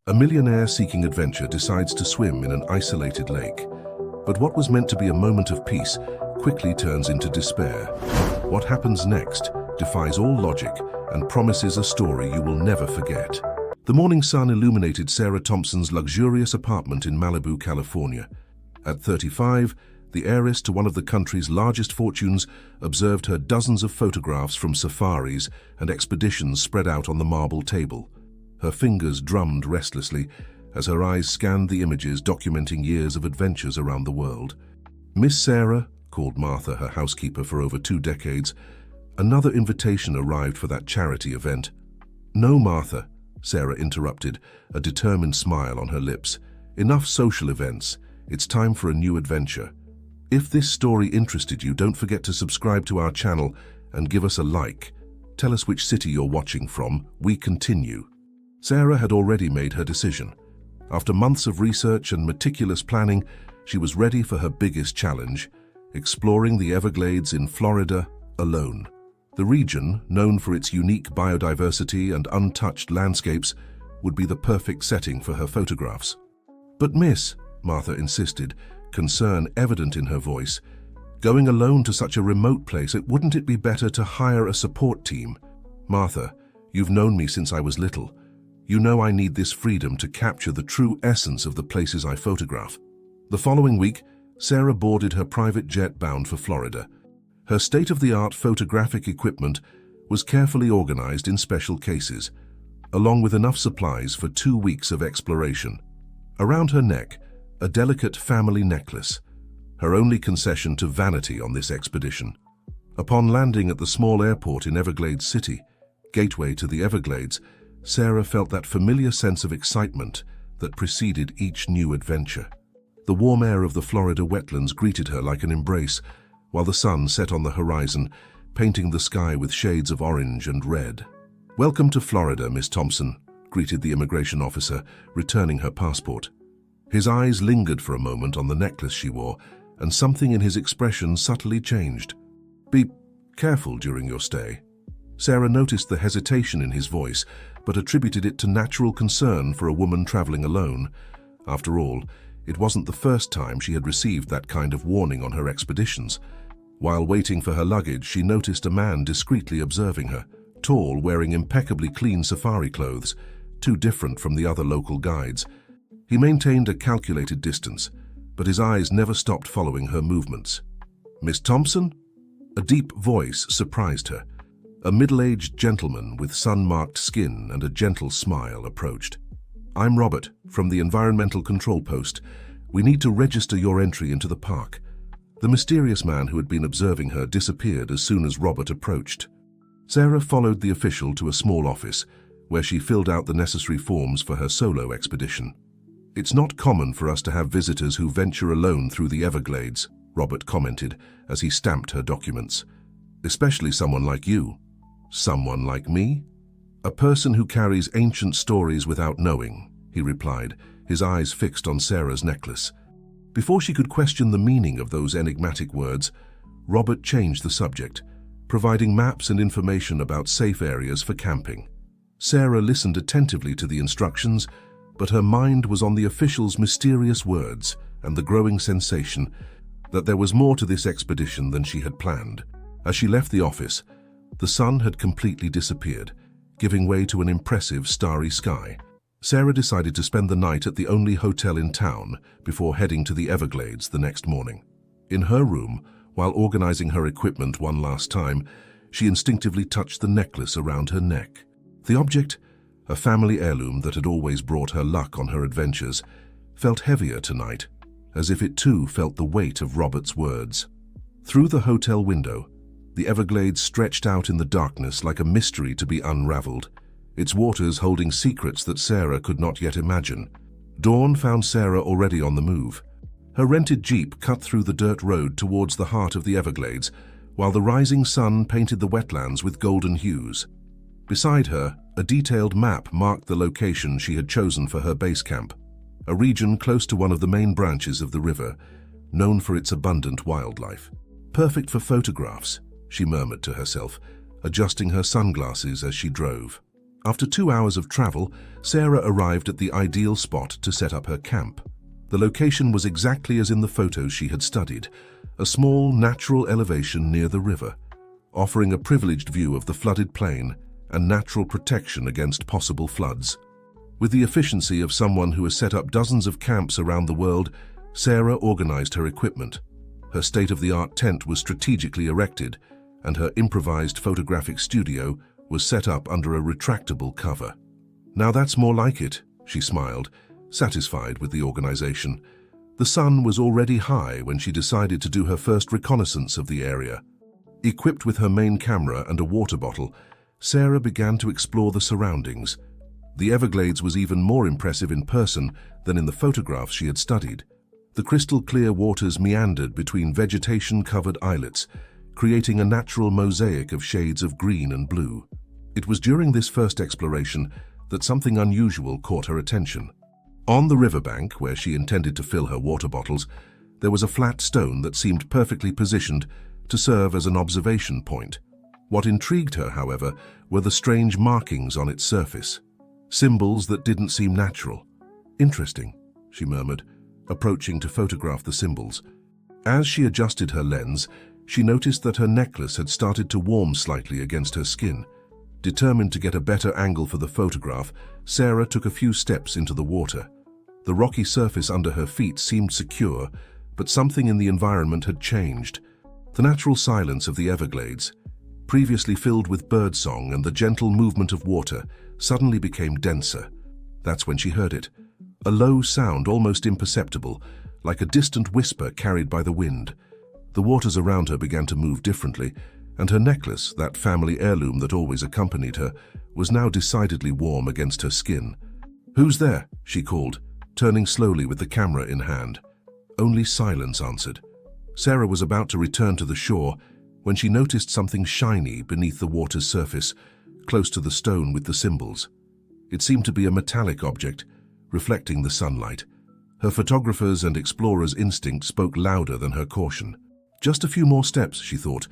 A millionaire seeking adventure decides to swim in an isolated lake. But what was meant to be a moment of peace quickly turns into despair. What happens next defies all logic and promises a story you will never forget. The morning sun illuminated Sarah Thompson's luxurious apartment in Malibu, California. At 35, the heiress to one of the country's largest fortunes observed her dozens of photographs from safaris and expeditions spread out on the marble table. Her fingers drummed restlessly as her eyes scanned the images documenting years of adventures around the world. Miss Sarah, called Martha her housekeeper for over 2 decades, another invitation arrived for that charity event. "No, Martha," Sarah interrupted, a determined smile on her lips. "Enough social events. It's time for a new adventure. If this story interested you, don't forget to subscribe to our channel and give us a like. Tell us which city you're watching from. We continue." Sarah had already made her decision. After months of research and meticulous planning, she was ready for her biggest challenge, exploring the Everglades in Florida alone. The region, known for its unique biodiversity and untouched landscapes, would be the perfect setting for her photographs. "But Miss," Martha insisted, concern evident in her voice, "going alone to such a remote place, wouldn't it be better to hire a support team?" "Martha, you've known me since I was little. You know I need this freedom to capture the true essence of the places I photograph." The following week, Sarah boarded her private jet bound for Florida. Her state-of-the-art photographic equipment was carefully organized in special cases, along with enough supplies for 2 weeks of exploration. Around her neck, a delicate family necklace, her only concession to vanity on this expedition. Upon landing at the small airport in Everglades City, gateway to the Everglades, Sarah felt that familiar sense of excitement that preceded each new adventure. The warm air of the Florida wetlands greeted her like an embrace, while the sun set on the horizon, painting the sky with shades of orange and red. "Welcome to Florida, Miss Thompson," greeted the immigration officer, returning her passport. His eyes lingered for a moment on the necklace she wore, and something in his expression subtly changed. "Be careful during your stay." Sarah noticed the hesitation in his voice, but attributed it to natural concern for a woman traveling alone. After all, it wasn't the first time she had received that kind of warning on her expeditions. While waiting for her luggage, she noticed a man discreetly observing her, tall, wearing impeccably clean safari clothes, too different from the other local guides. He maintained a calculated distance, but his eyes never stopped following her movements. "Miss Thompson?" A deep voice surprised her. A middle-aged gentleman with sun-marked skin and a gentle smile approached. "I'm Robert, from the Environmental Control Post. We need to register your entry into the park." The mysterious man who had been observing her disappeared as soon as Robert approached. Sarah followed the official to a small office, where she filled out the necessary forms for her solo expedition. "It's not common for us to have visitors who venture alone through the Everglades," Robert commented as he stamped her documents. "Especially someone like you." "Someone like me?" "A person who carries ancient stories without knowing," he replied, his eyes fixed on Sarah's necklace. Before she could question the meaning of those enigmatic words, Robert changed the subject, providing maps and information about safe areas for camping. Sarah listened attentively to the instructions, but her mind was on the official's mysterious words and the growing sensation that there was more to this expedition than she had planned. As she left the office, the sun had completely disappeared, giving way to an impressive starry sky. Sarah decided to spend the night at the only hotel in town before heading to the Everglades the next morning. In her room, while organizing her equipment one last time, she instinctively touched the necklace around her neck. The object, a family heirloom that had always brought her luck on her adventures, felt heavier tonight, as if it too felt the weight of Robert's words. Through the hotel window, the Everglades stretched out in the darkness like a mystery to be unraveled, its waters holding secrets that Sarah could not yet imagine. Dawn found Sarah already on the move. Her rented jeep cut through the dirt road towards the heart of the Everglades, while the rising sun painted the wetlands with golden hues. Beside her, a detailed map marked the location she had chosen for her base camp, a region close to one of the main branches of the river, known for its abundant wildlife. "Perfect for photographs," she murmured to herself, adjusting her sunglasses as she drove. After 2 hours of travel, Sarah arrived at the ideal spot to set up her camp. The location was exactly as in the photos she had studied, a small natural elevation near the river, offering a privileged view of the flooded plain and natural protection against possible floods. With the efficiency of someone who has set up dozens of camps around the world, Sarah organized her equipment. Her state-of-the-art tent was strategically erected, and her improvised photographic studio was set up under a retractable cover. "Now that's more like it," she smiled, satisfied with the organization. The sun was already high when she decided to do her first reconnaissance of the area. Equipped with her main camera and a water bottle, Sarah began to explore the surroundings. The Everglades was even more impressive in person than in the photographs she had studied. The crystal-clear waters meandered between vegetation-covered islets, creating a natural mosaic of shades of green and blue. It was during this first exploration that something unusual caught her attention. On the riverbank, where she intended to fill her water bottles, there was a flat stone that seemed perfectly positioned to serve as an observation point. What intrigued her, however, were the strange markings on its surface, symbols that didn't seem natural. "Interesting," she murmured, approaching to photograph the symbols. As she adjusted her lens, she noticed that her necklace had started to warm slightly against her skin. Determined to get a better angle for the photograph, Sarah took a few steps into the water. The rocky surface under her feet seemed secure, but something in the environment had changed. The natural silence of the Everglades, previously filled with birdsong and the gentle movement of water, suddenly became denser. That's when she heard it. A low sound, almost imperceptible, like a distant whisper carried by the wind. The waters around her began to move differently, and her necklace, that family heirloom that always accompanied her, was now decidedly warm against her skin. "Who's there?" she called, turning slowly with the camera in hand. Only silence answered. Sarah was about to return to the shore when she noticed something shiny beneath the water's surface, close to the stone with the symbols. It seemed to be a metallic object, reflecting the sunlight. Her photographer's and explorer's instinct spoke louder than her caution. Just a few more steps, she thought,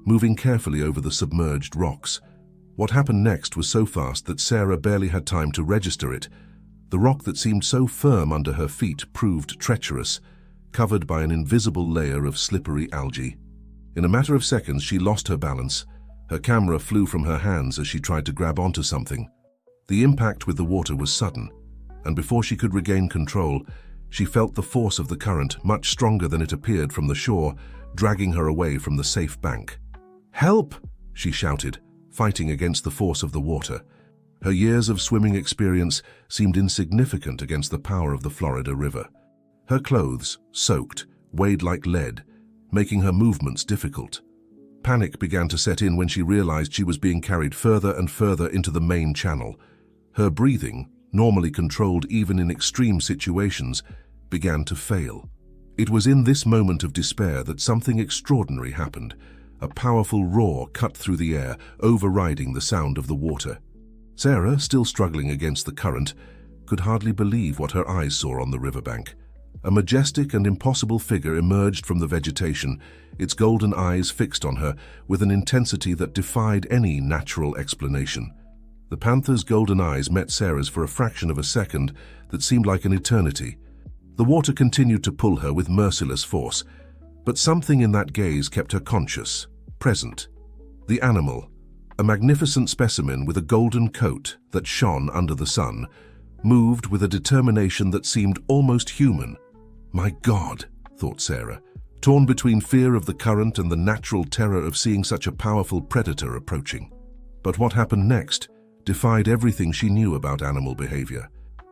moving carefully over the submerged rocks. What happened next was so fast that Sarah barely had time to register it. The rock that seemed so firm under her feet proved treacherous, covered by an invisible layer of slippery algae. In a matter of seconds, she lost her balance. Her camera flew from her hands as she tried to grab onto something. The impact with the water was sudden, and before she could regain control, she felt the force of the current, much stronger than it appeared from the shore, dragging her away from the safe bank. "Help!" she shouted, fighting against the force of the water. Her years of swimming experience seemed insignificant against the power of the Florida River. Her clothes, soaked, weighed like lead, making her movements difficult. Panic began to set in when she realized she was being carried further and further into the main channel. Her breathing, normally controlled even in extreme situations, began to fail. It was in this moment of despair that something extraordinary happened. A powerful roar cut through the air, overriding the sound of the water. Sarah, still struggling against the current, could hardly believe what her eyes saw on the riverbank. A majestic and impossible figure emerged from the vegetation, its golden eyes fixed on her with an intensity that defied any natural explanation. The panther's golden eyes met Sarah's for a fraction of a second that seemed like an eternity. The water continued to pull her with merciless force, but something in that gaze kept her conscious, present. The animal, a magnificent specimen with a golden coat that shone under the sun, moved with a determination that seemed almost human. "My God," thought Sarah, torn between fear of the current and the natural terror of seeing such a powerful predator approaching. But what happened next defied everything she knew about animal behavior.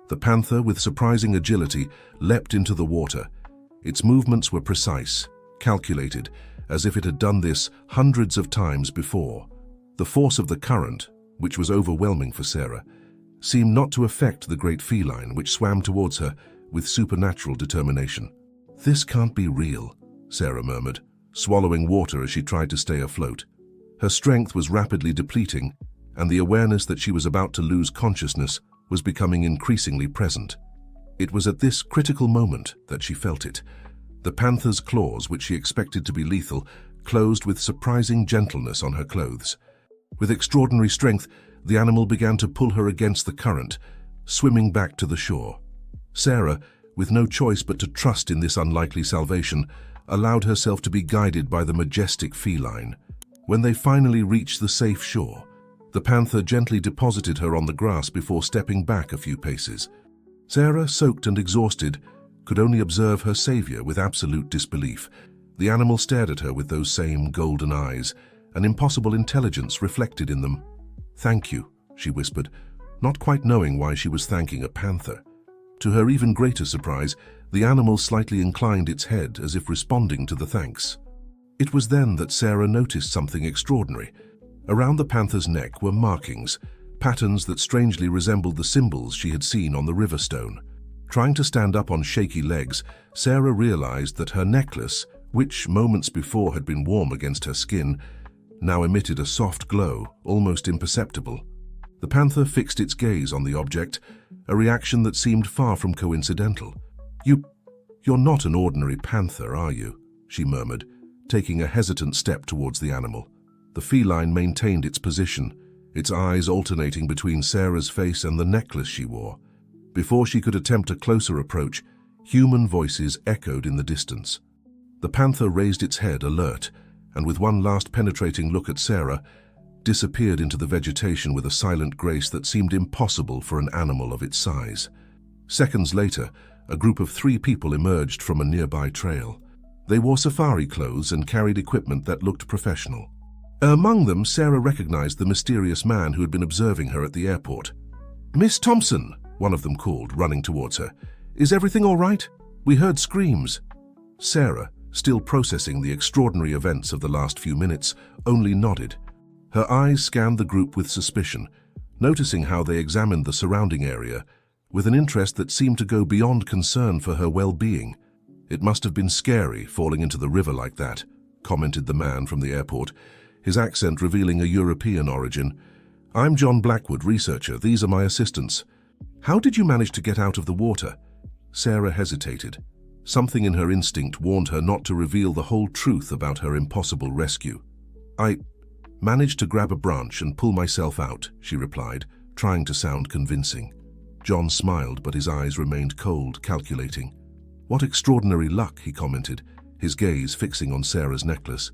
The panther, with surprising agility, leapt into the water. Its movements were precise, calculated, as if it had done this hundreds of times before. The force of the current, which was overwhelming for Sarah, seemed not to affect the great feline which swam towards her with supernatural determination. "This can't be real," Sarah murmured, swallowing water as she tried to stay afloat. Her strength was rapidly depleting, and the awareness that she was about to lose consciousness was becoming increasingly present. It was at this critical moment that she felt it. The panther's claws, which she expected to be lethal, closed with surprising gentleness on her clothes. With extraordinary strength, the animal began to pull her against the current, swimming back to the shore. Sarah, with no choice but to trust in this unlikely salvation, allowed herself to be guided by the majestic feline. When they finally reached the safe shore, the panther gently deposited her on the grass before stepping back a few paces. Sarah, soaked and exhausted, could only observe her savior with absolute disbelief. The animal stared at her with those same golden eyes, an impossible intelligence reflected in them. "Thank you," she whispered, not quite knowing why she was thanking a panther. To her even greater surprise, the animal slightly inclined its head as if responding to the thanks. It was then that Sarah noticed something extraordinary. Around the panther's neck were markings, patterns that strangely resembled the symbols she had seen on the river stone. Trying to stand up on shaky legs, Sarah realized that her necklace, which moments before had been warm against her skin, now emitted a soft glow, almost imperceptible. The panther fixed its gaze on the object, a reaction that seemed far from coincidental. You're not an ordinary panther, are you?" she murmured, taking a hesitant step towards the animal. The feline maintained its position, its eyes alternating between Sarah's face and the necklace she wore. Before she could attempt a closer approach, human voices echoed in the distance. The panther raised its head, alert, and with one last penetrating look at Sarah, disappeared into the vegetation with a silent grace that seemed impossible for an animal of its size. Seconds later, a group of 3 people emerged from a nearby trail. They wore safari clothes and carried equipment that looked professional. Among them, Sarah recognized the mysterious man who had been observing her at the airport. "Miss Thompson," one of them called, running towards her. "Is everything all right? We heard screams." Sarah, still processing the extraordinary events of the last few minutes, only nodded. Her eyes scanned the group with suspicion, noticing how they examined the surrounding area, with an interest that seemed to go beyond concern for her well-being. "It must have been scary falling into the river like that," commented the man from the airport, his accent revealing a European origin. "I'm John Blackwood, researcher. These are my assistants. How did you manage to get out of the water?" Sarah hesitated. Something in her instinct warned her not to reveal the whole truth about her impossible rescue. "I managed to grab a branch and pull myself out," she replied, trying to sound convincing. John smiled, but his eyes remained cold, calculating. "What extraordinary luck," he commented, his gaze fixing on Sarah's necklace.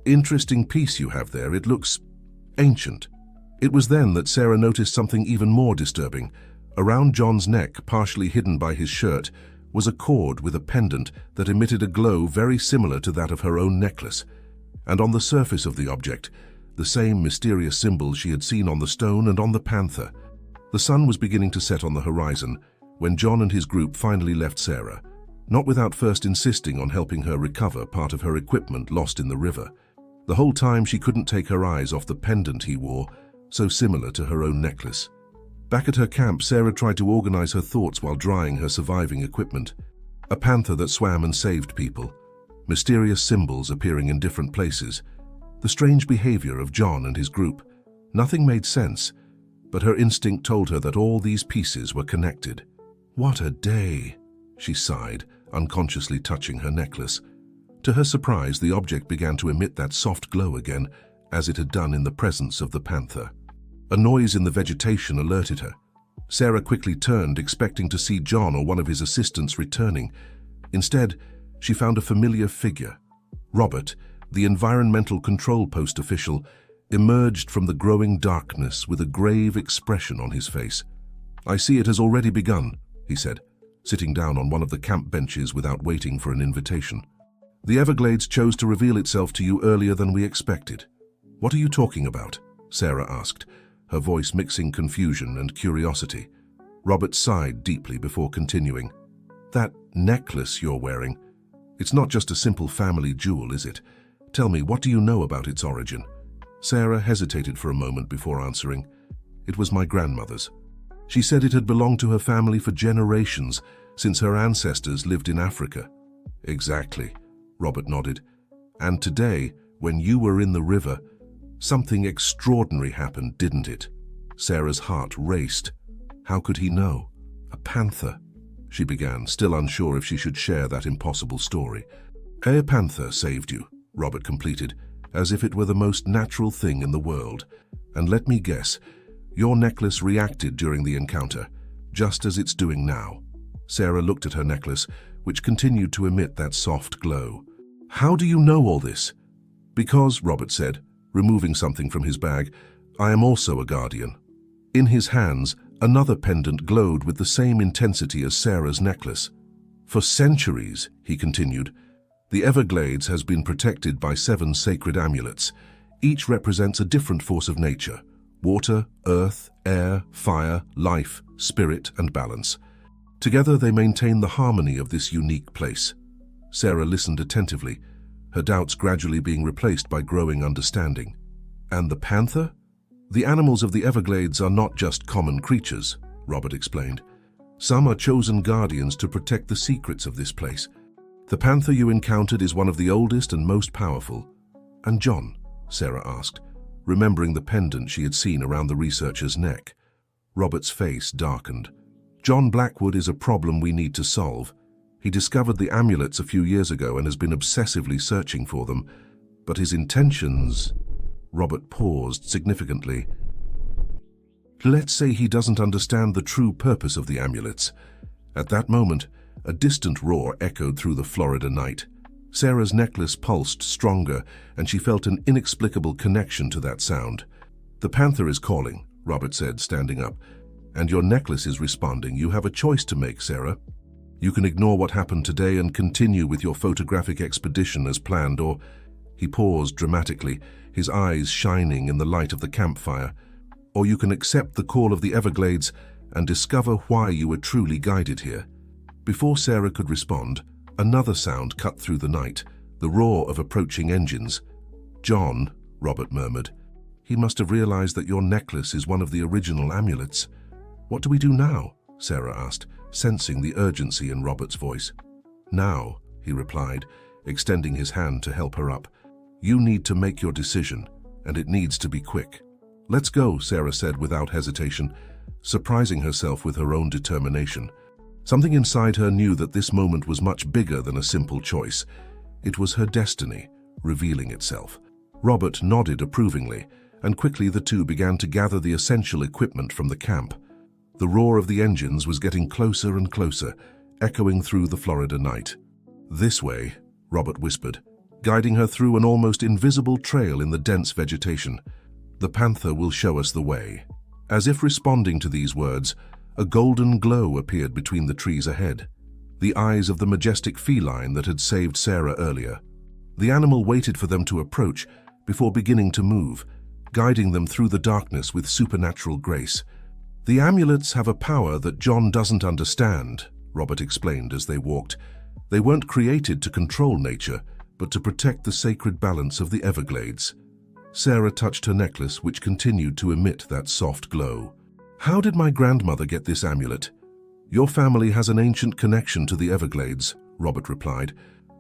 "Interesting piece you have there. It looks ancient." It was then that Sarah noticed something even more disturbing. Around John's neck, partially hidden by his shirt, was a cord with a pendant that emitted a glow very similar to that of her own necklace. And on the surface of the object, the same mysterious symbols she had seen on the stone and on the panther. The sun was beginning to set on the horizon when John and his group finally left Sarah, not without first insisting on helping her recover part of her equipment lost in the river. The whole time she couldn't take her eyes off the pendant he wore, so similar to her own necklace. Back at her camp, Sarah tried to organize her thoughts while drying her surviving equipment. A panther that swam and saved people, mysterious symbols appearing in different places, the strange behavior of John and his group. Nothing made sense, but her instinct told her that all these pieces were connected. "What a day," she sighed, unconsciously touching her necklace. To her surprise, the object began to emit that soft glow again, as it had done in the presence of the panther. A noise in the vegetation alerted her. Sarah quickly turned, expecting to see John or one of his assistants returning. Instead, she found a familiar figure. Robert, the environmental control post official, emerged from the growing darkness with a grave expression on his face. "I see it has already begun," he said, sitting down on one of the camp benches without waiting for an invitation. "The Everglades chose to reveal itself to you earlier than we expected." "What are you talking about?" Sarah asked, her voice mixing confusion and curiosity. Robert sighed deeply before continuing. "That necklace you're wearing, it's not just a simple family jewel, is it? Tell me, what do you know about its origin?" Sarah hesitated for a moment before answering. "It was my grandmother's. She said it had belonged to her family for generations, since her ancestors lived in Africa." "Exactly," Robert nodded. "And today, when you were in the river, something extraordinary happened, didn't it?" Sarah's heart raced. How could he know? "A panther," she began, still unsure if she should share that impossible story. "A panther saved you," Robert completed, as if it were the most natural thing in the world. "And let me guess, Your necklace reacted during the encounter, just as it's doing now. Sarah looked at her necklace, which continued to emit that soft glow. How do you know all this? Because, Robert said, removing something from his bag, I am also a guardian. In his hands, another pendant glowed with the same intensity as Sarah's necklace. For centuries, he continued, the Everglades has been protected by 7 sacred amulets. Each represents a different force of nature: water, earth, air, fire, life, spirit, and balance. Together they maintain the harmony of this unique place. Sarah listened attentively, her doubts gradually being replaced by growing understanding. And the panther? The animals of the Everglades are not just common creatures, Robert explained. Some are chosen guardians to protect the secrets of this place. The panther you encountered is one of the oldest and most powerful. And John? Sarah asked, remembering the pendant she had seen around the researcher's neck. Robert's face darkened. John Blackwood is a problem we need to solve. He discovered the amulets a few years ago and has been obsessively searching for them. But his intentions... Robert paused significantly. Let's say he doesn't understand the true purpose of the amulets. At that moment, a distant roar echoed through the Florida night. Sarah's necklace pulsed stronger, and she felt an inexplicable connection to that sound. The panther is calling, Robert said, standing up. And your necklace is responding. You have a choice to make, Sarah. You can ignore what happened today and continue with your photographic expedition as planned, or... He paused dramatically, his eyes shining in the light of the campfire. Or you can accept the call of the Everglades and discover why you were truly guided here. Before Sarah could respond, another sound cut through the night, the roar of approaching engines. John, Robert murmured. He must have realized that your necklace is one of the original amulets. What do we do now? Sarah asked, sensing the urgency in Robert's voice. Now, he replied, extending his hand to help her up. You need to make your decision, and it needs to be quick. Let's go, Sarah said without hesitation, surprising herself with her own determination. Something inside her knew that this moment was much bigger than a simple choice. It was her destiny, revealing itself. Robert nodded approvingly, and quickly the two began to gather the essential equipment from the camp. The roar of the engines was getting closer and closer, echoing through the Florida night. This way, Robert whispered, guiding her through an almost invisible trail in the dense vegetation. The panther will show us the way. As if responding to these words, a golden glow appeared between the trees ahead, the eyes of the majestic feline that had saved Sarah earlier. The animal waited for them to approach before beginning to move, guiding them through the darkness with supernatural grace. The amulets have a power that John doesn't understand, Robert explained as they walked. They weren't created to control nature, but to protect the sacred balance of the Everglades. Sarah touched her necklace, which continued to emit that soft glow. How did my grandmother get this amulet? Your family has an ancient connection to the Everglades, Robert replied.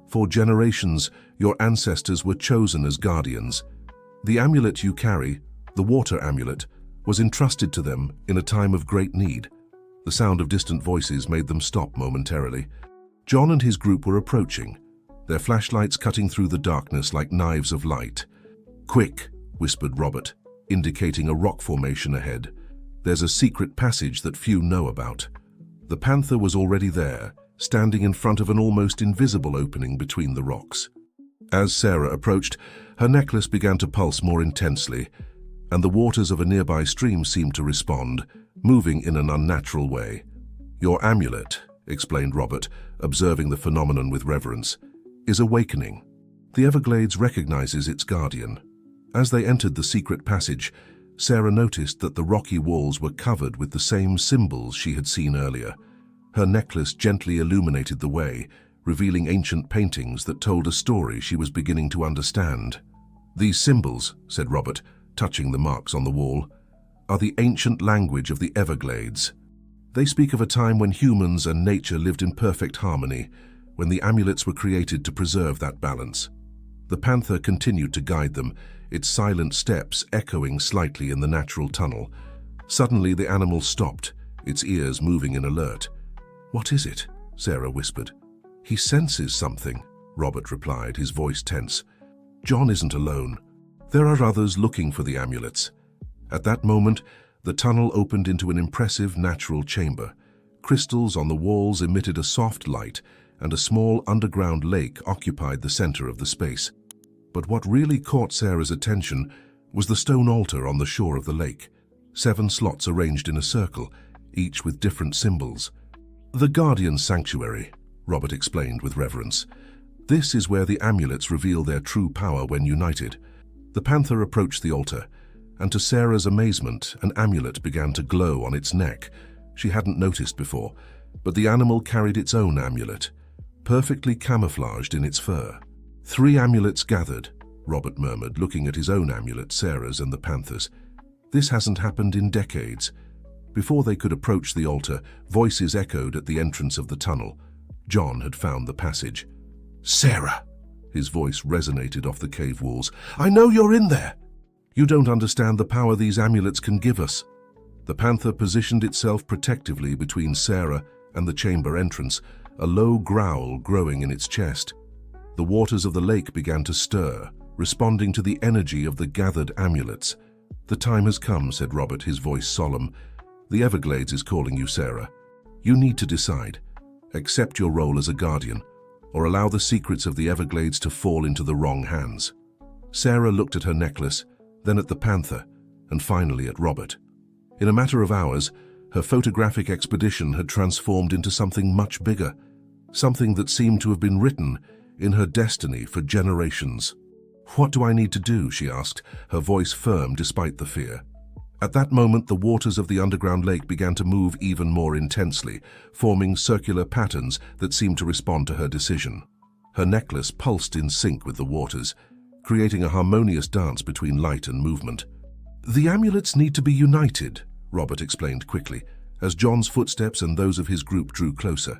For generations, your ancestors were chosen as guardians. The amulet you carry, the water amulet, was entrusted to them in a time of great need. The sound of distant voices made them stop momentarily. John and his group were approaching, their flashlights cutting through the darkness like knives of light. Quick, whispered Robert, indicating a rock formation ahead. There's a secret passage that few know about. The panther was already there, standing in front of an almost invisible opening between the rocks. As Sarah approached, her necklace began to pulse more intensely, and the waters of a nearby stream seemed to respond, moving in an unnatural way. Your amulet, explained Robert, observing the phenomenon with reverence, is awakening. The Everglades recognizes its guardian. As they entered the secret passage, Sarah noticed that the rocky walls were covered with the same symbols she had seen earlier. Her necklace gently illuminated the way, revealing ancient paintings that told a story she was beginning to understand. These symbols, said Robert, touching the marks on the wall, are the ancient language of the Everglades. They speak of a time when humans and nature lived in perfect harmony, when the amulets were created to preserve that balance. The panther continued to guide them, its silent steps echoing slightly in the natural tunnel. Suddenly the animal stopped, its ears moving in alert. What is it? Sarah whispered. He senses something, Robert replied, his voice tense. John isn't alone. There are others looking for the amulets. At that moment, The tunnel opened into an impressive natural chamber. Crystals on the walls emitted a soft light, and a small underground lake occupied the center of the space. But what really caught Sarah's attention was the stone altar on the shore of the lake. 7 slots arranged in a circle, each with different symbols. "The Guardian Sanctuary," Robert explained with reverence. "This is where the amulets reveal their true power when united." The panther approached the altar, and to Sarah's amazement, an amulet began to glow on its neck. She hadn't noticed before, but the animal carried its own amulet, perfectly camouflaged in its fur. 3 amulets gathered, Robert murmured, looking at his own amulet, Sarah's and the panther's. This hasn't happened in decades. Before they could approach the altar, voices echoed at the entrance of the tunnel. John had found the passage. "Sarah!" His voice resonated off the cave walls. "I know you're in there! You don't understand the power these amulets can give us." The panther positioned itself protectively between Sarah and the chamber entrance, a low growl growing in its chest. The waters of the lake began to stir, responding to the energy of the gathered amulets. "The time has come," said Robert, his voice solemn. "The Everglades is calling you, Sarah. You need to decide. Accept your role as a guardian, or allow the secrets of the Everglades to fall into the wrong hands." Sarah looked at her necklace, then at the panther, and finally at Robert. In a matter of hours, her photographic expedition had transformed into something much bigger, something that seemed to have been written in her destiny for generations. "What do I need to do?" she asked, her voice firm despite the fear. At that moment, the waters of the underground lake began to move even more intensely, forming circular patterns that seemed to respond to her decision. Her necklace pulsed in sync with the waters, creating a harmonious dance between light and movement. "The amulets need to be united," Robert explained quickly, as John's footsteps and those of his group drew closer.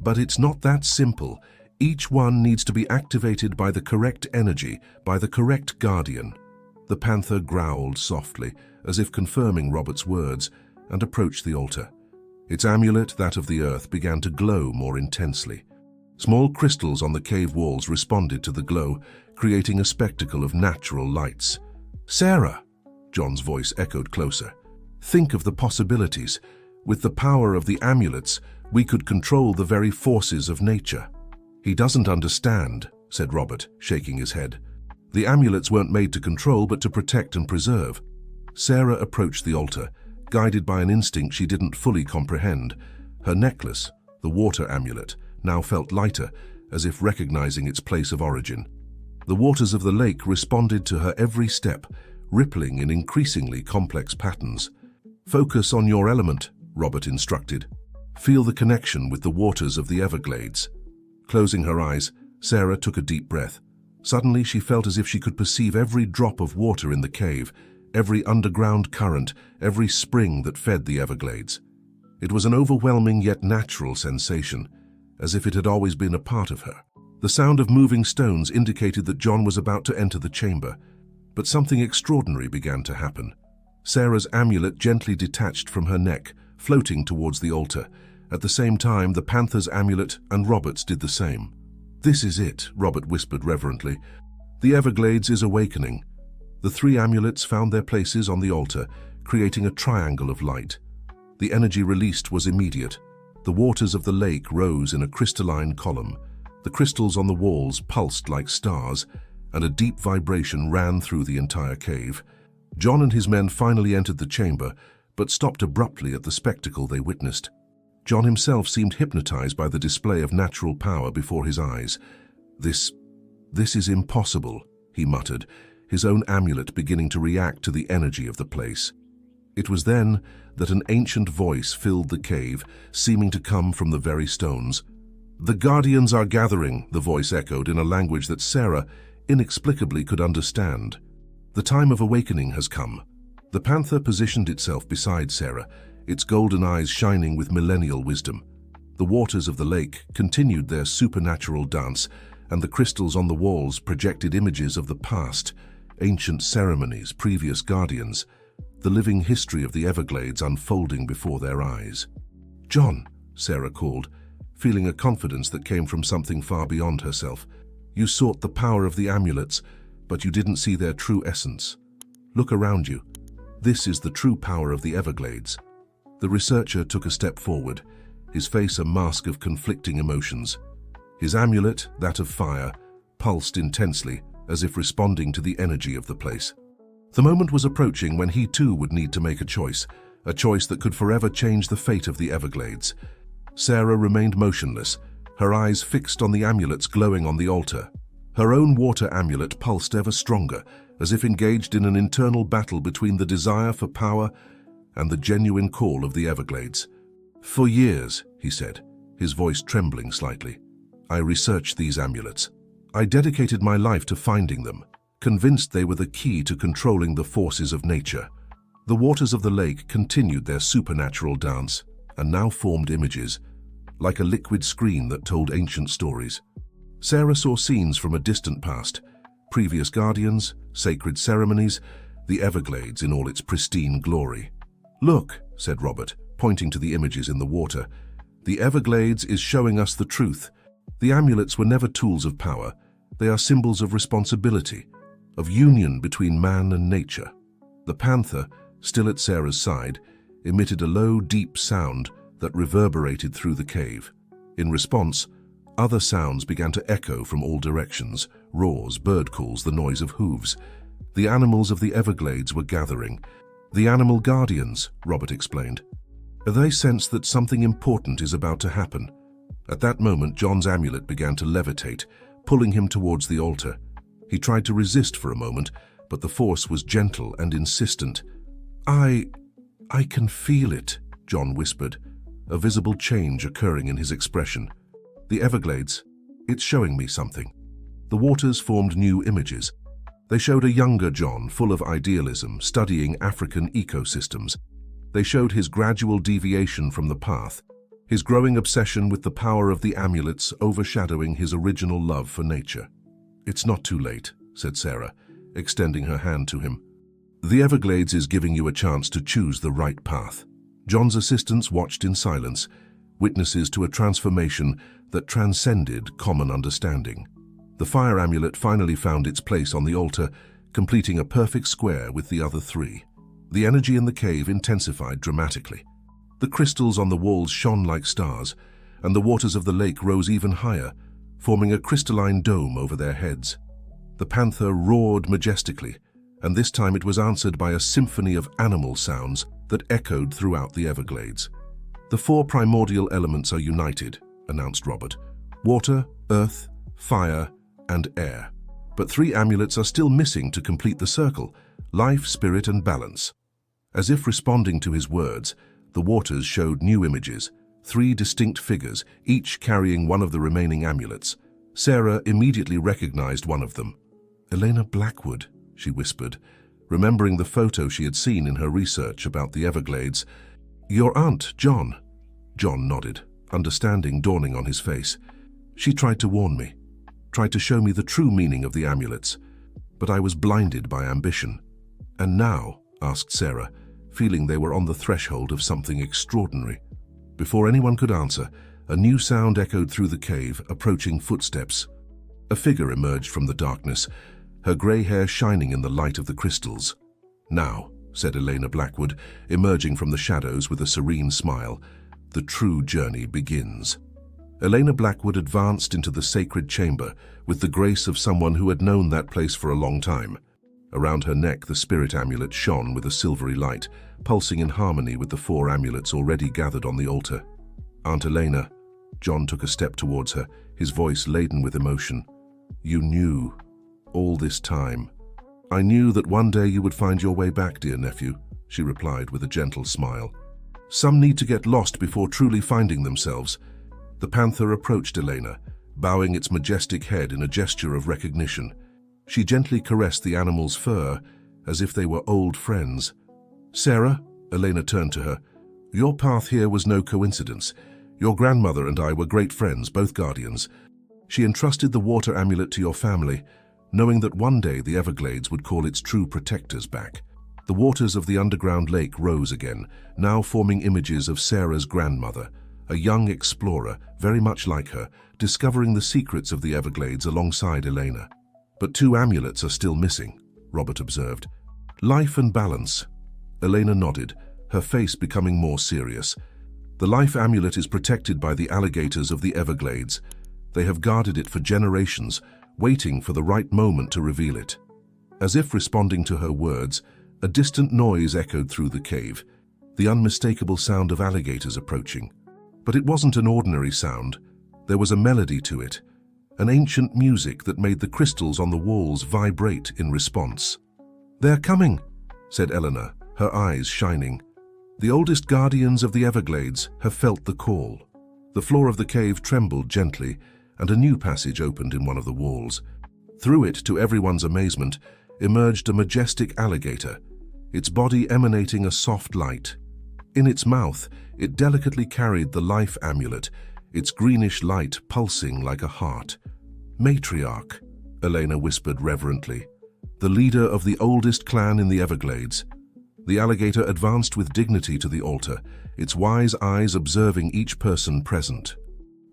"But it's not that simple. Each one needs to be activated by the correct energy, by the correct guardian." The panther growled softly, as if confirming Robert's words, and approached the altar. Its amulet, that of the earth, began to glow more intensely. Small crystals on the cave walls responded to the glow, creating a spectacle of natural lights. "Sarah!" John's voice echoed closer. "Think of the possibilities. With the power of the amulets, we could control the very forces of nature." "He doesn't understand," said Robert, shaking his head. "The amulets weren't made to control, but to protect and preserve." Sarah approached the altar, guided by an instinct she didn't fully comprehend. Her necklace, the water amulet, now felt lighter, as if recognizing its place of origin. The waters of the lake responded to her every step, rippling in increasingly complex patterns. "Focus on your element," Robert instructed. "Feel the connection with the waters of the Everglades." Closing her eyes, Sarah took a deep breath. Suddenly, she felt as if she could perceive every drop of water in the cave, every underground current, every spring that fed the Everglades. It was an overwhelming yet natural sensation, as if it had always been a part of her. The sound of moving stones indicated that John was about to enter the chamber, but something extraordinary began to happen. Sarah's amulet gently detached from her neck, floating towards the altar. At the same time, the panther's amulet and Robert's did the same. "This is it," Robert whispered reverently. "The Everglades is awakening." The 3 amulets found their places on the altar, creating a triangle of light. The energy released was immediate. The waters of the lake rose in a crystalline column. The crystals on the walls pulsed like stars, and a deep vibration ran through the entire cave. John and his men finally entered the chamber, but stopped abruptly at the spectacle they witnessed. John himself seemed hypnotized by the display of natural power before his eyes. This is impossible," he muttered, his own amulet beginning to react to the energy of the place. It was then that an ancient voice filled the cave, seeming to come from the very stones. "The Guardians are gathering," the voice echoed in a language that Sarah inexplicably could understand. "The time of awakening has come." The panther positioned itself beside Sarah, its golden eyes shining with millennial wisdom. The waters of the lake continued their supernatural dance, and the crystals on the walls projected images of the past, ancient ceremonies, previous guardians, the living history of the Everglades unfolding before their eyes. "John," Sarah called, feeling a confidence that came from something far beyond herself. "You sought the power of the amulets, but you didn't see their true essence. Look around you. This is the true power of the Everglades. The researcher took a step forward, his face a mask of conflicting emotions. His amulet, that of fire, pulsed intensely, as if responding to the energy of the place. The moment was approaching when he too would need to make a choice that could forever change the fate of the Everglades. Sarah remained motionless, her eyes fixed on the amulets glowing on the altar. Her own water amulet pulsed ever stronger, as if engaged in an internal battle between the desire for power and the genuine call of the Everglades. "For years," he said, his voice trembling slightly, "I researched these amulets. I dedicated my life to finding them, convinced they were the key to controlling the forces of nature." The waters of the lake continued their supernatural dance, and now formed images, like a liquid screen that told ancient stories. Sarah saw scenes from a distant past, previous guardians, sacred ceremonies, the Everglades in all its pristine glory. "Look," said Robert, pointing to the images in the water, "the Everglades is showing us the truth. The amulets were never tools of power. They are symbols of responsibility, of union between man and nature." The panther, still at Sarah's side, emitted a low, deep sound that reverberated through the cave. In response, other sounds began to echo from all directions: roars, bird calls, the noise of hooves. The animals of the Everglades were gathering. "The animal guardians," Robert explained. "They sense that something important is about to happen." At that moment, John's amulet began to levitate, pulling him towards the altar. He tried to resist for a moment, but the force was gentle and insistent. I can feel it," John whispered, a visible change occurring in his expression. "The Everglades, it's showing me something." The waters formed new images. They showed a younger John, full of idealism, studying African ecosystems. They showed his gradual deviation from the path, his growing obsession with the power of the amulets overshadowing his original love for nature. "It's not too late," said Sarah, extending her hand to him. "The Everglades is giving you a chance to choose the right path." John's assistants watched in silence, witnesses to a transformation that transcended common understanding. The fire amulet finally found its place on the altar, completing a perfect square with the other three. The energy in the cave intensified dramatically. The crystals on the walls shone like stars, and the waters of the lake rose even higher, forming a crystalline dome over their heads. The panther roared majestically, and this time it was answered by a symphony of animal sounds that echoed throughout the Everglades. "The four primordial elements are united," announced Robert. "Water, earth, fire, and air. But three amulets are still missing to complete the circle: life, spirit, and balance." As if responding to his words, the waters showed new images, three distinct figures, each carrying one of the remaining amulets. Sarah immediately recognized one of them. "Elena Blackwood," she whispered, remembering the photo she had seen in her research about the Everglades. "Your aunt, John." John nodded, understanding dawning on his face. "She tried to warn me, tried to show me the true meaning of the amulets, but I was blinded by ambition." "And now?" asked Sarah, feeling they were on the threshold of something extraordinary. Before anyone could answer, a new sound echoed through the cave, approaching footsteps. A figure emerged from the darkness, her grey hair shining in the light of the crystals. "Now," said Elena Blackwood, emerging from the shadows with a serene smile, "the true journey begins." Elena Blackwood advanced into the sacred chamber with the grace of someone who had known that place for a long time. Around her neck, the spirit amulet shone with a silvery light, pulsing in harmony with the four amulets already gathered on the altar. "Aunt Elena," John took a step towards her, his voice laden with emotion. "You knew all this time." "I knew that one day you would find your way back, dear nephew," she replied with a gentle smile. "Some need to get lost before truly finding themselves." The panther approached Elena, bowing its majestic head in a gesture of recognition. She gently caressed the animal's fur, as if they were old friends. "Sarah," Elena turned to her, "your path here was no coincidence. Your grandmother and I were great friends, both guardians. She entrusted the water amulet to your family, knowing that one day the Everglades would call its true protectors back." The waters of the underground lake rose again, now forming images of Sarah's grandmother, a young explorer, very much like her, discovering the secrets of the Everglades alongside Elena. "But two amulets are still missing," Robert observed. "Life and balance. Elena nodded, her face becoming more serious. The life amulet is protected by the alligators of the Everglades. They have guarded it for generations, waiting for the right moment to reveal it. As if responding to her words, a distant noise echoed through the cave, the unmistakable sound of alligators approaching. But it wasn't an ordinary sound. There was a melody to it, an ancient music that made the crystals on the walls vibrate in response. "They're coming," said Eleanor, her eyes shining. "The oldest guardians of the Everglades have felt the call." The floor of the cave trembled gently, and a new passage opened in one of the walls. Through it, to everyone's amazement, emerged a majestic alligator, its body emanating a soft light. In its mouth, it delicately carried the life amulet, its greenish light pulsing like a heart. "Matriarch," Elena whispered reverently, "the leader of the oldest clan in the Everglades." The alligator advanced with dignity to the altar, its wise eyes observing each person present.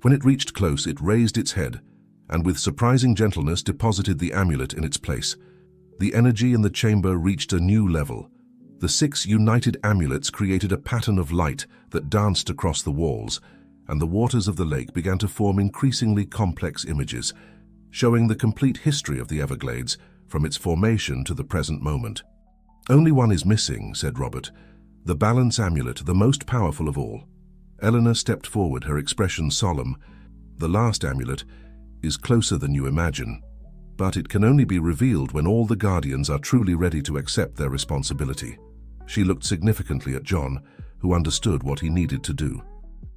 When it reached close, it raised its head, and with surprising gentleness deposited the amulet in its place. The energy in the chamber reached a new level. The 6 united amulets created a pattern of light that danced across the walls, and the waters of the lake began to form increasingly complex images, showing the complete history of the Everglades, from its formation to the present moment. "Only one is missing," said Robert, "the balance amulet, the most powerful of all." Eleanor stepped forward, her expression solemn. "The last amulet is closer than you imagine, but it can only be revealed when all the guardians are truly ready to accept their responsibility." She looked significantly at John, who understood what he needed to do.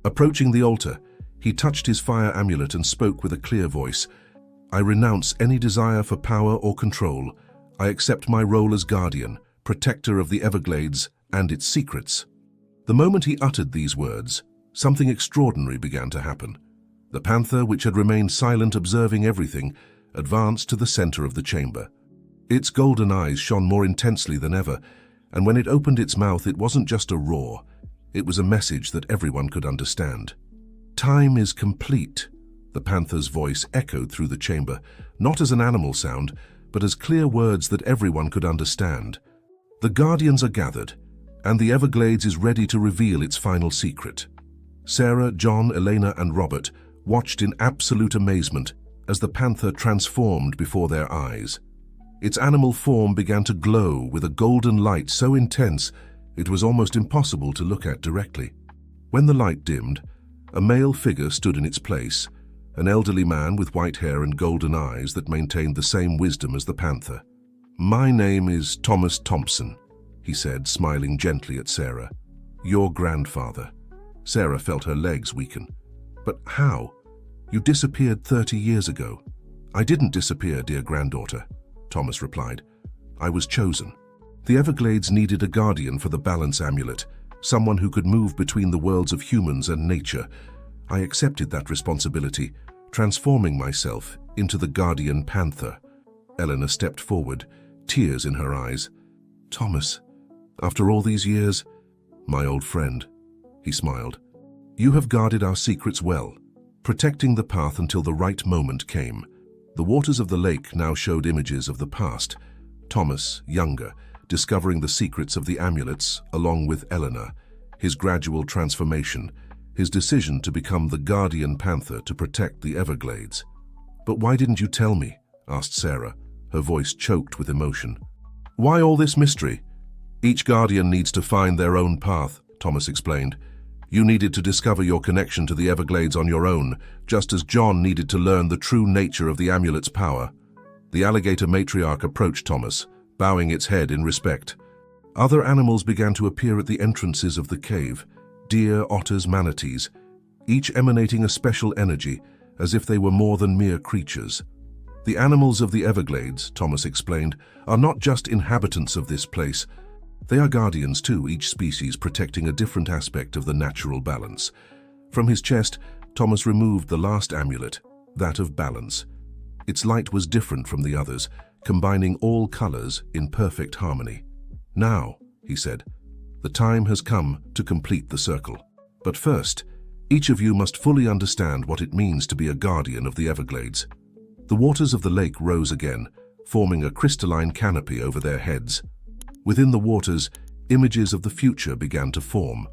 Approaching the altar, he touched his fire amulet and spoke with a clear voice. "I renounce any desire for power or control. I accept my role as guardian, protector of the Everglades and its secrets." The moment he uttered these words, something extraordinary began to happen. The panther, which had remained silent observing everything, advanced to the center of the chamber. Its golden eyes shone more intensely than ever, and when it opened its mouth, it wasn't just a roar. It was a message that everyone could understand. "Time is complete," the panther's voice echoed through the chamber, not as an animal sound, but as clear words that everyone could understand. "The guardians are gathered, and the Everglades is ready to reveal its final secret." Sarah, John, Elena, and Robert watched in absolute amazement as the panther transformed before their eyes. Its animal form began to glow with a golden light so intense it was almost impossible to look at directly. When the light dimmed, a male figure stood in its place, an elderly man with white hair and golden eyes that maintained the same wisdom as the panther. "My name is Thomas Thompson," he said, smiling gently at Sarah. "Your grandfather." Sarah felt her legs weaken. "But how? You disappeared 30 years ago." "I didn't disappear, dear granddaughter," Thomas replied. "I was chosen. The Everglades needed a guardian for the balance amulet, someone who could move between the worlds of humans and nature. I accepted that responsibility, transforming myself into the guardian panther." Eleanor stepped forward, tears in her eyes. "Thomas, after all these years, my old friend," he smiled. "You have guarded our secrets well, protecting the path until the right moment came." The waters of the lake now showed images of the past. Thomas, younger, discovering the secrets of the amulets, along with Eleanor, his gradual transformation, his decision to become the guardian panther to protect the Everglades. "But why didn't you tell me?" asked Sarah, her voice choked with emotion. "Why all this mystery? Each guardian needs to find their own path," Thomas explained. "You needed to discover your connection to the Everglades on your own, just as John needed to learn the true nature of the amulet's power." The alligator matriarch approached Thomas, bowing its head in respect. Other animals began to appear at the entrances of the cave, deer, otters, manatees, each emanating a special energy, as if they were more than mere creatures. "The animals of the Everglades," Thomas explained, "are not just inhabitants of this place. They are guardians too, each species protecting a different aspect of the natural balance." From his chest, Thomas removed the last amulet, that of balance. Its light was different from the others, combining all colors in perfect harmony. "Now," he said, "the time has come to complete the circle. But first, each of you must fully understand what it means to be a guardian of the Everglades." The waters of the lake rose again, forming a crystalline canopy over their heads. Within the waters, images of the future began to form.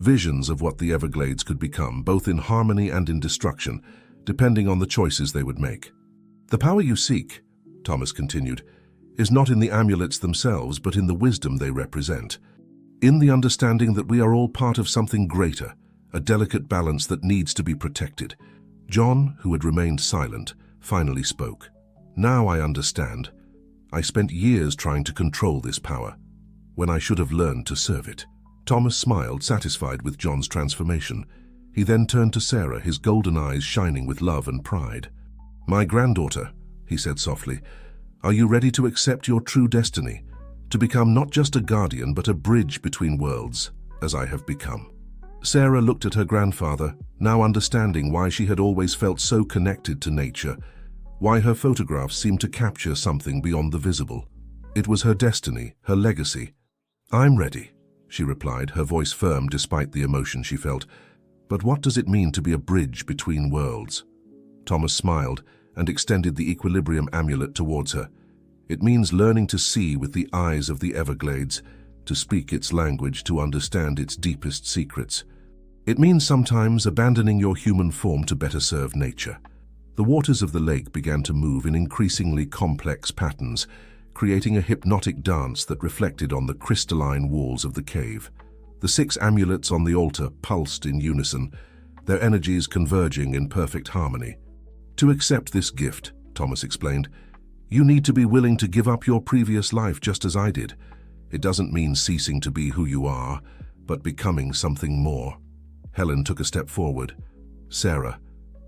Visions of what the Everglades could become, both in harmony and in destruction, depending on the choices they would make. "The power you seek," Thomas continued, "is not in the amulets themselves, but in the wisdom they represent. In the understanding that we are all part of something greater, a delicate balance that needs to be protected." John, who had remained silent, finally spoke. "Now I understand. I spent years trying to control this power, when I should have learned to serve it." Thomas smiled, satisfied with John's transformation. He then turned to Sarah, his golden eyes shining with love and pride. "My granddaughter," he said softly, "are you ready to accept your true destiny, to become not just a guardian but a bridge between worlds, as I have become?" Sarah looked at her grandfather, now understanding why she had always felt so connected to nature, why her photographs seemed to capture something beyond the visible. It was her destiny, her legacy. "I'm ready," she replied, her voice firm despite the emotion she felt. "But what does it mean to be a bridge between worlds?" Thomas smiled and extended the equilibrium amulet towards her. "It means learning to see with the eyes of the Everglades, to speak its language, to understand its deepest secrets. It means sometimes abandoning your human form to better serve nature." The waters of the lake began to move in increasingly complex patterns, creating a hypnotic dance that reflected on the crystalline walls of the cave. The 6 amulets on the altar pulsed in unison, their energies converging in perfect harmony. "To accept this gift," Thomas explained, "you need to be willing to give up your previous life just as I did. It doesn't mean ceasing to be who you are, but becoming something more." Helen took a step forward. "Sarah,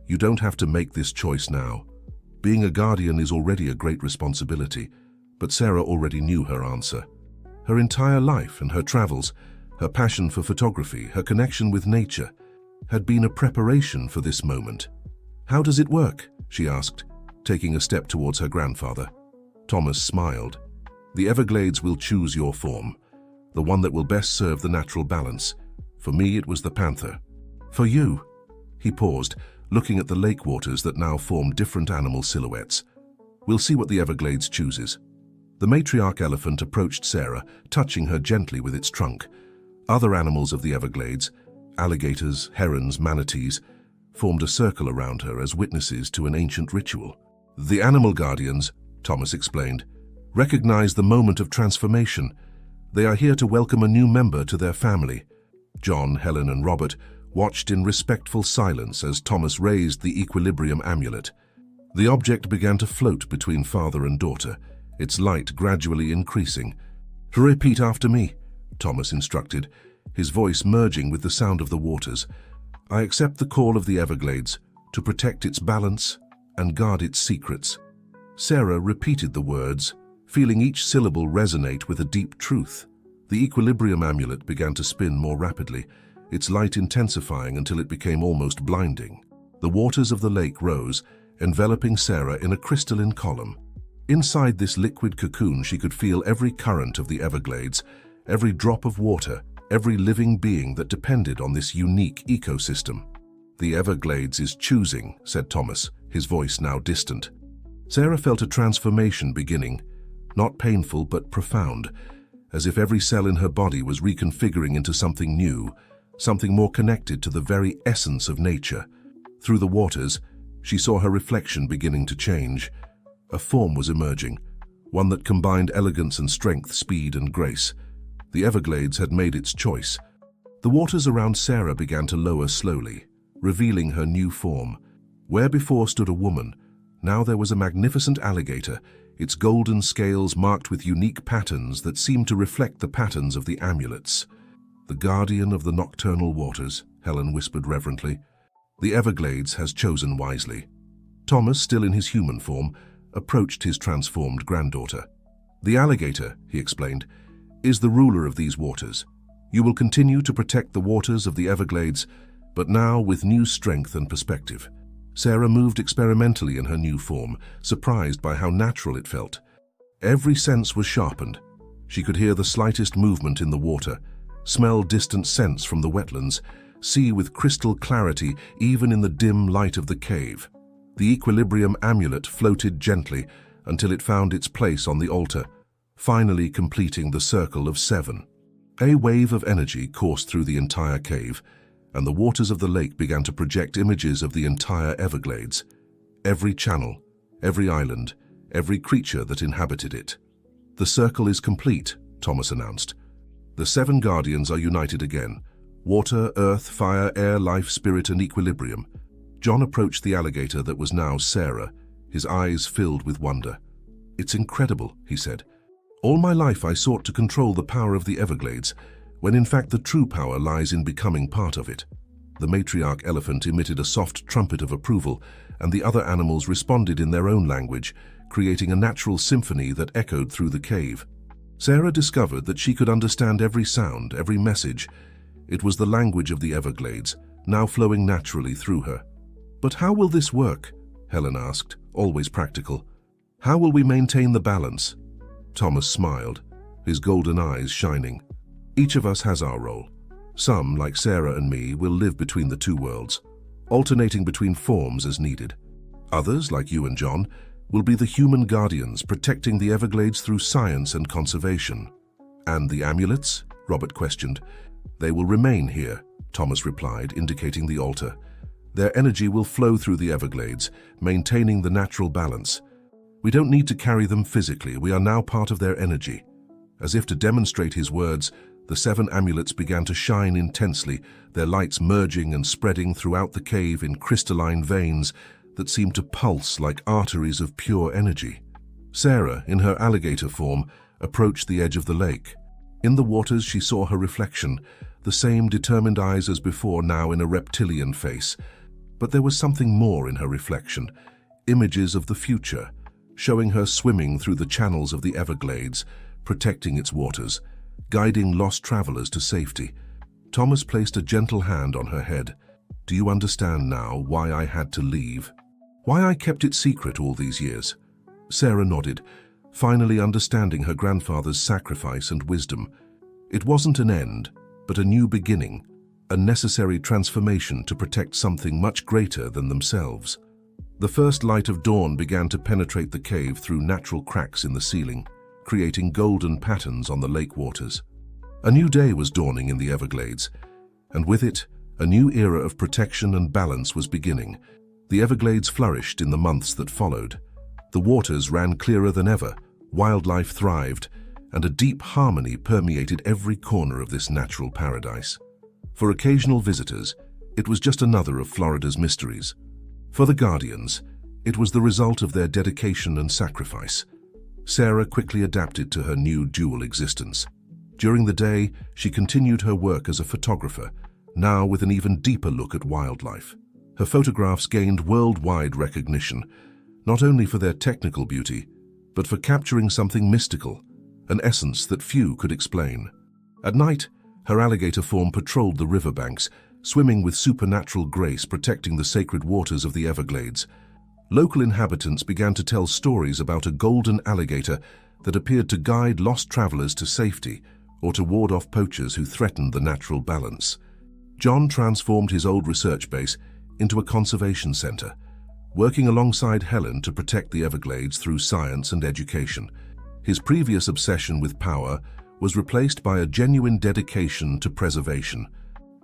you don't have to make this choice now. Being a guardian is already a great responsibility." But Sarah already knew her answer. Her entire life and her travels, her passion for photography, her connection with nature, had been a preparation for this moment. "How does it work?" she asked, taking a step towards her grandfather. Thomas smiled. "The Everglades will choose your form, the one that will best serve the natural balance. For me, it was the panther. For you?" He paused, looking at the lake waters that now formed different animal silhouettes. "We'll see what the Everglades chooses." The matriarch elephant approached Sarah, touching her gently with its trunk. Other animals of the Everglades, alligators, herons, manatees, formed a circle around her as witnesses to an ancient ritual. "The animal guardians," Thomas explained, "recognize the moment of transformation. They are here to welcome a new member to their family." John, Helen, and Robert watched in respectful silence as Thomas raised the equilibrium amulet. The object began to float between father and daughter, its light gradually increasing. "Repeat after me," Thomas instructed, his voice merging with the sound of the waters. "I accept the call of the Everglades to protect its balance and guard its secrets." Sarah repeated the words, feeling each syllable resonate with a deep truth. The equilibrium amulet began to spin more rapidly, its light intensifying until it became almost blinding. The waters of the lake rose, enveloping Sarah in a crystalline column. Inside this liquid cocoon, she could feel every current of the Everglades, every drop of water, every living being that depended on this unique ecosystem. "The Everglades is choosing," said Thomas, his voice now distant. Sarah felt a transformation beginning, not painful but profound, as if every cell in her body was reconfiguring into something new, something more connected to the very essence of nature. Through the waters, she saw her reflection beginning to change. A form was emerging, one that combined elegance and strength, speed and grace. The Everglades had made its choice. The waters around Sarah began to lower slowly, revealing her new form. Where before stood a woman, now there was a magnificent alligator, its golden scales marked with unique patterns that seemed to reflect the patterns of the amulets. "The guardian of the nocturnal waters," Helen whispered reverently. "The Everglades has chosen wisely." Thomas, still in his human form, approached his transformed granddaughter. "The alligator," he explained, "is the ruler of these waters. You will continue to protect the waters of the Everglades, but now with new strength and perspective." Sarah moved experimentally in her new form, surprised by how natural it felt. Every sense was sharpened. She could hear the slightest movement in the water, smell distant scents from the wetlands, see with crystal clarity even in the dim light of the cave. The equilibrium amulet floated gently until it found its place on the altar, finally completing the circle of 7. A wave of energy coursed through the entire cave, and the waters of the lake began to project images of the entire Everglades. Every channel, every island, every creature that inhabited it. "The circle is complete," Thomas announced. "The 7 guardians are united again. Water, earth, fire, air, life, spirit, and equilibrium." John approached the alligator that was now Sarah, his eyes filled with wonder. "It's incredible," he said. "All my life I sought to control the power of the Everglades, when in fact the true power lies in becoming part of it." The matriarch elephant emitted a soft trumpet of approval, and the other animals responded in their own language, creating a natural symphony that echoed through the cave. Sarah discovered that she could understand every sound, every message. It was the language of the Everglades, now flowing naturally through her. "But how will this work?" Helen asked, always practical. "How will we maintain the balance?" Thomas smiled, his golden eyes shining. "Each of us has our role. Some, like Sarah and me, will live between the two worlds, alternating between forms as needed. Others, like you and John, will be the human guardians, protecting the Everglades through science and conservation." "And the amulets?" Robert questioned. "They will remain here," Thomas replied, indicating the altar. "Their energy will flow through the Everglades, maintaining the natural balance. We don't need to carry them physically, we are now part of their energy." As if to demonstrate his words, the 7 amulets began to shine intensely, their lights merging and spreading throughout the cave in crystalline veins that seemed to pulse like arteries of pure energy. Sarah, in her alligator form, approached the edge of the lake. In the waters she saw her reflection, the same determined eyes as before, now in a reptilian face. But there was something more in her reflection, images of the future, showing her swimming through the channels of the Everglades, protecting its waters, guiding lost travelers to safety. Thomas placed a gentle hand on her head. "Do you understand now why I had to leave? Why I kept it secret all these years?" Sarah nodded, finally understanding her grandfather's sacrifice and wisdom. It wasn't an end, but a new beginning, a necessary transformation to protect something much greater than themselves. The first light of dawn began to penetrate the cave through natural cracks in the ceiling, creating golden patterns on the lake waters. A new day was dawning in the Everglades, and with it, a new era of protection and balance was beginning. The Everglades flourished in the months that followed. The waters ran clearer than ever, wildlife thrived, and a deep harmony permeated every corner of this natural paradise. For occasional visitors, it was just another of Florida's mysteries. For the Guardians, it was the result of their dedication and sacrifice. Sarah quickly adapted to her new dual existence. During the day, she continued her work as a photographer, now with an even deeper look at wildlife. Her photographs gained worldwide recognition, not only for their technical beauty, but for capturing something mystical, an essence that few could explain. At night, her alligator form patrolled the riverbanks, swimming with supernatural grace, protecting the sacred waters of the Everglades. Local inhabitants began to tell stories about a golden alligator that appeared to guide lost travelers to safety or to ward off poachers who threatened the natural balance. John transformed his old research base into a conservation center, working alongside Helen to protect the Everglades through science and education. His previous obsession with power was replaced by a genuine dedication to preservation.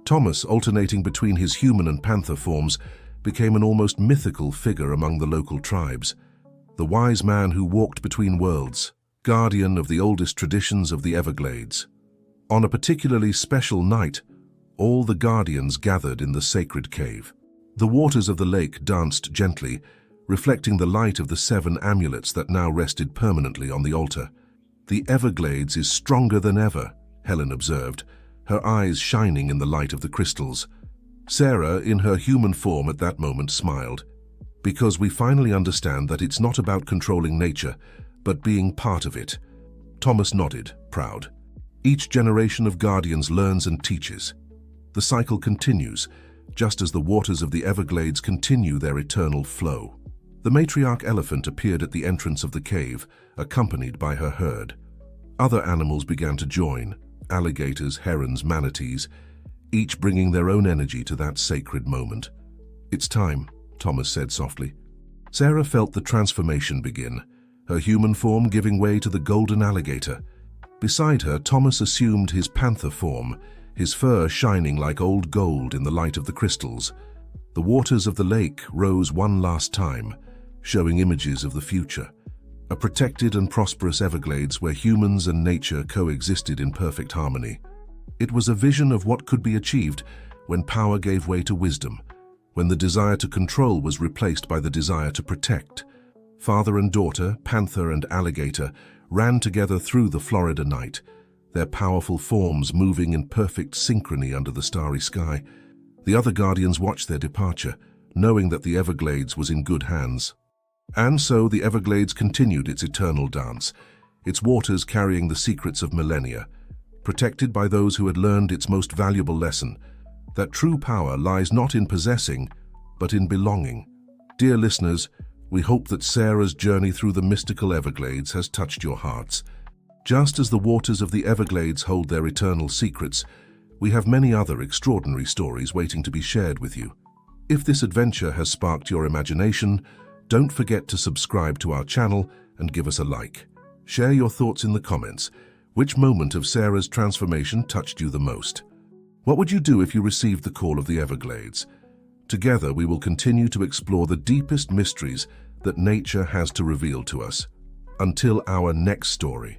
Thomas, alternating between his human and panther forms, became an almost mythical figure among the local tribes. The wise man who walked between worlds, guardian of the oldest traditions of the Everglades. On a particularly special night, all the guardians gathered in the sacred cave. The waters of the lake danced gently, reflecting the light of the 7 amulets that now rested permanently on the altar. "The Everglades is stronger than ever," Helen observed, her eyes shining in the light of the crystals. Sarah, in her human form at that moment, smiled. "Because we finally understand that it's not about controlling nature, but being part of it." Thomas nodded, proud. Each generation of guardians learns and teaches. The cycle continues, just as the waters of the Everglades continue their eternal flow. The matriarch elephant appeared at the entrance of the cave, accompanied by her herd. Other animals began to join, alligators, herons, manatees, each bringing their own energy to that sacred moment. "It's time," Thomas said softly. Sarah felt the transformation begin, her human form giving way to the golden alligator. Beside her, Thomas assumed his panther form, his fur shining like old gold in the light of the crystals. The waters of the lake rose one last time, showing images of the future. A protected and prosperous Everglades where humans and nature coexisted in perfect harmony. It was a vision of what could be achieved when power gave way to wisdom, when the desire to control was replaced by the desire to protect. Father and daughter, panther and alligator, ran together through the Florida night, their powerful forms moving in perfect synchrony under the starry sky. The other guardians watched their departure, knowing that the Everglades was in good hands. And so the Everglades continued its eternal dance, its waters carrying the secrets of millennia, protected by those who had learned its most valuable lesson, that true power lies not in possessing, but in belonging. Dear listeners, we hope that Sarah's journey through the mystical Everglades has touched your hearts. Just as the waters of the Everglades hold their eternal secrets, we have many other extraordinary stories waiting to be shared with you. If this adventure has sparked your imagination, don't forget to subscribe to our channel and give us a like. Share your thoughts in the comments. Which moment of Sarah's transformation touched you the most? What would you do if you received the call of the Everglades? Together, we will continue to explore the deepest mysteries that nature has to reveal to us. Until our next story.